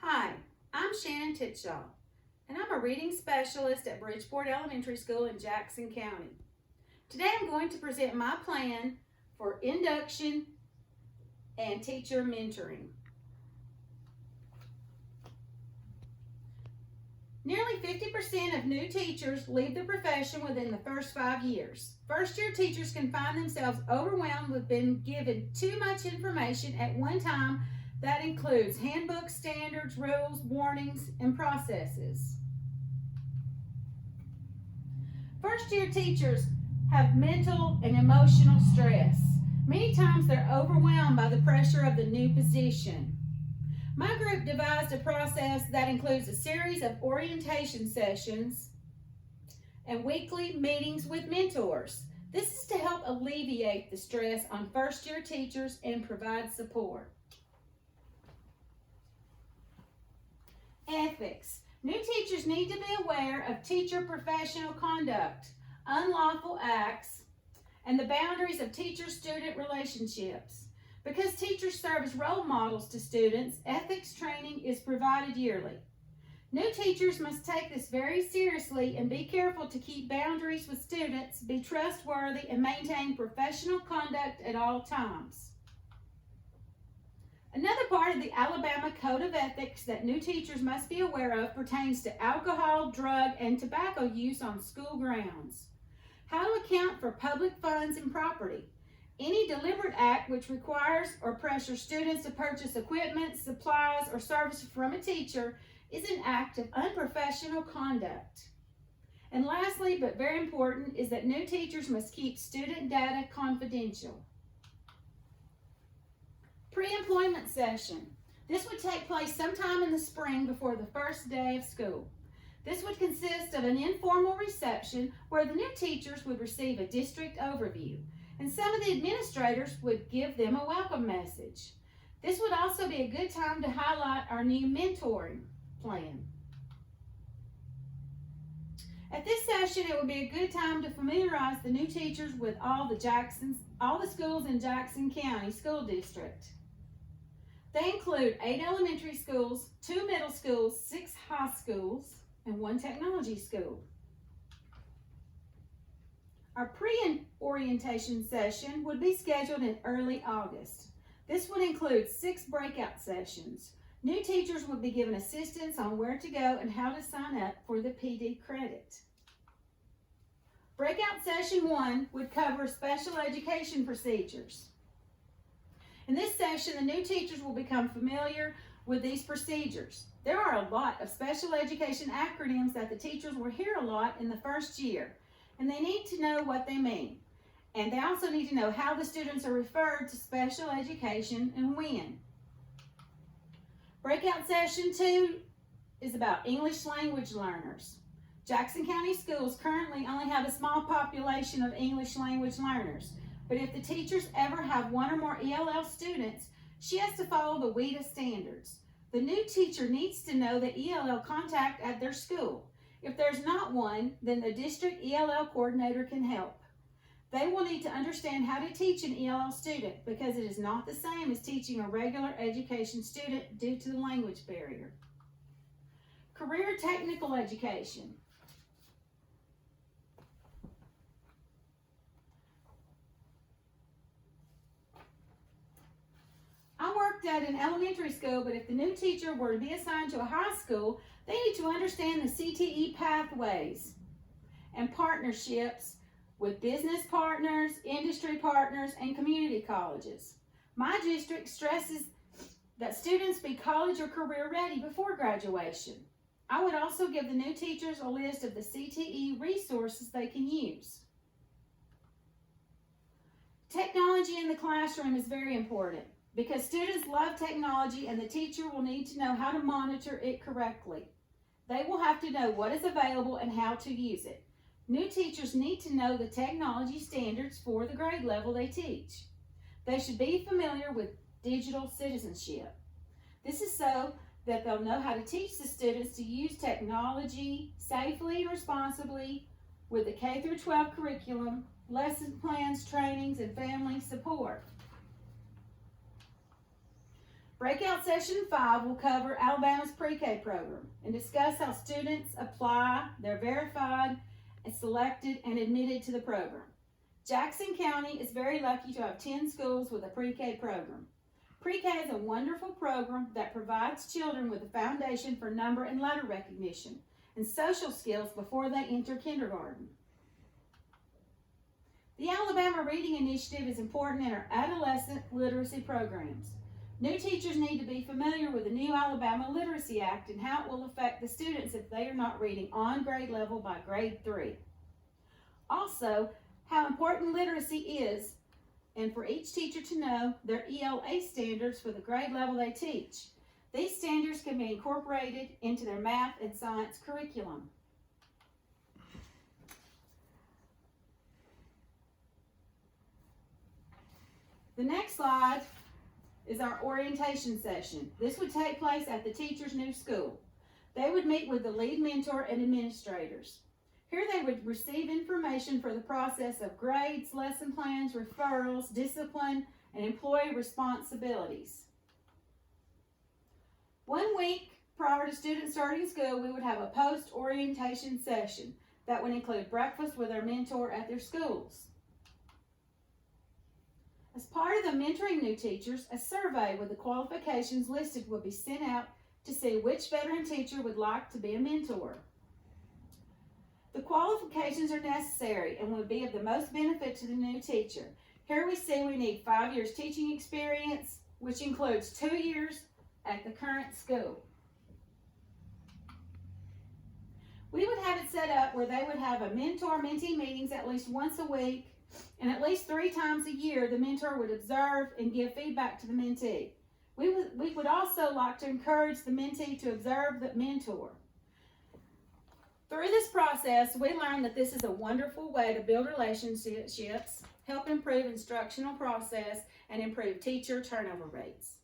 Hi, I'm Shannon Titshaw, and I'm a reading specialist at Bridgeport Elementary School in Jackson County. Today I'm going to present my plan for induction and teacher mentoring. Nearly 50% of new teachers leave the profession within the first 5 years. First-year teachers can find themselves overwhelmed with being given too much information at one time. That includes handbooks, standards, rules, warnings, and processes. First-year teachers have mental and emotional stress. Many times they're overwhelmed by the pressure of the new position. My group devised a process that includes a series of orientation sessions and weekly meetings with mentors. This is to help alleviate the stress on first-year teachers and provide support. Ethics. New teachers need to be aware of teacher professional conduct, unlawful acts, and the boundaries of teacher-student relationships. Because teachers serve as role models to students, ethics training is provided yearly. New teachers must take this very seriously and be careful to keep boundaries with students, be trustworthy, and maintain professional conduct at all times. Another part of the Alabama Code of Ethics that new teachers must be aware of pertains to alcohol, drug, and tobacco use on school grounds. How to account for public funds and property. Any deliberate act which requires or pressures students to purchase equipment, supplies, or services from a teacher is an act of unprofessional conduct. And lastly, but very important, is that new teachers must keep student data confidential. Pre-employment session. This would take place sometime in the spring before the first day of school. This would consist of an informal reception where the new teachers would receive a district overview, and some of the administrators would give them a welcome message. This would also be a good time to highlight our new mentoring plan. At this session, it would be a good time to familiarize the new teachers with all the schools in Jackson County School District. They include 8 elementary schools, 2 middle schools, 6 high schools, and 1 technology school. Our pre-orientation session would be scheduled in early August. This would include 6 breakout sessions. New teachers would be given assistance on where to go and how to sign up for the PD credit. Breakout session 1 would cover special education procedures. In this session, the new teachers will become familiar with these procedures. There are a lot of special education acronyms that the teachers will hear a lot in the first year, and they need to know what they mean. And they also need to know how the students are referred to special education and when. Breakout session 2 is about English language learners. Jackson County Schools currently only have a small population of English language learners. But if the teachers ever have 1 or more ELL students, she has to follow the WIDA standards. The new teacher needs to know the ELL contact at their school. If there's not one, then the district ELL coordinator can help. They will need to understand how to teach an ELL student because it is not the same as teaching a regular education student due to the language barrier. Career technical education. I worked at an elementary school, but if the new teacher were to be assigned to a high school, they need to understand the CTE pathways and partnerships with business partners, industry partners, and community colleges. My district stresses that students be college or career ready before graduation. I would also give the new teachers a list of the CTE resources they can use. Technology in the classroom is very important, because students love technology and the teacher will need to know how to monitor it correctly. They will have to know what is available and how to use it. New teachers need to know the technology standards for the grade level they teach. They should be familiar with digital citizenship. This is so that they'll know how to teach the students to use technology safely and responsibly with the K-12 curriculum, lesson plans, trainings, and family support. Breakout Session 5 will cover Alabama's pre-K program and discuss how students apply, they're verified, and selected and admitted to the program. Jackson County is very lucky to have 10 schools with a pre-K program. Pre-K is a wonderful program that provides children with a foundation for number and letter recognition and social skills before they enter kindergarten. The Alabama Reading Initiative is important in our adolescent literacy programs. New teachers need to be familiar with the new Alabama Literacy Act and how it will affect the students if they are not reading on grade level by grade 3. Also, how important literacy is, and for each teacher to know their ELA standards for the grade level they teach. These standards can be incorporated into their math and science curriculum. The next slide is our orientation session. This would take place at the teacher's new school. They would meet with the lead mentor and administrators. Here they would receive information for the process of grades, lesson plans, referrals, discipline, and employee responsibilities. 1 week prior to students starting school, we would have a post-orientation session that would include breakfast with our mentor at their schools. As part of the mentoring new teachers, a survey with the qualifications listed would be sent out to see which veteran teacher would like to be a mentor. The qualifications are necessary and would be of the most benefit to the new teacher. Here we see we need 5 years teaching experience, which includes 2 years at the current school. We would have it set up where they would have a mentor-mentee meetings at least once a week, and at least 3 times a year the mentor would observe and give feedback to the mentee. We would also like to encourage the mentee to observe the mentor. Through this process, we learned that this is a wonderful way to build relationships, help improve instructional process, and improve teacher turnover rates.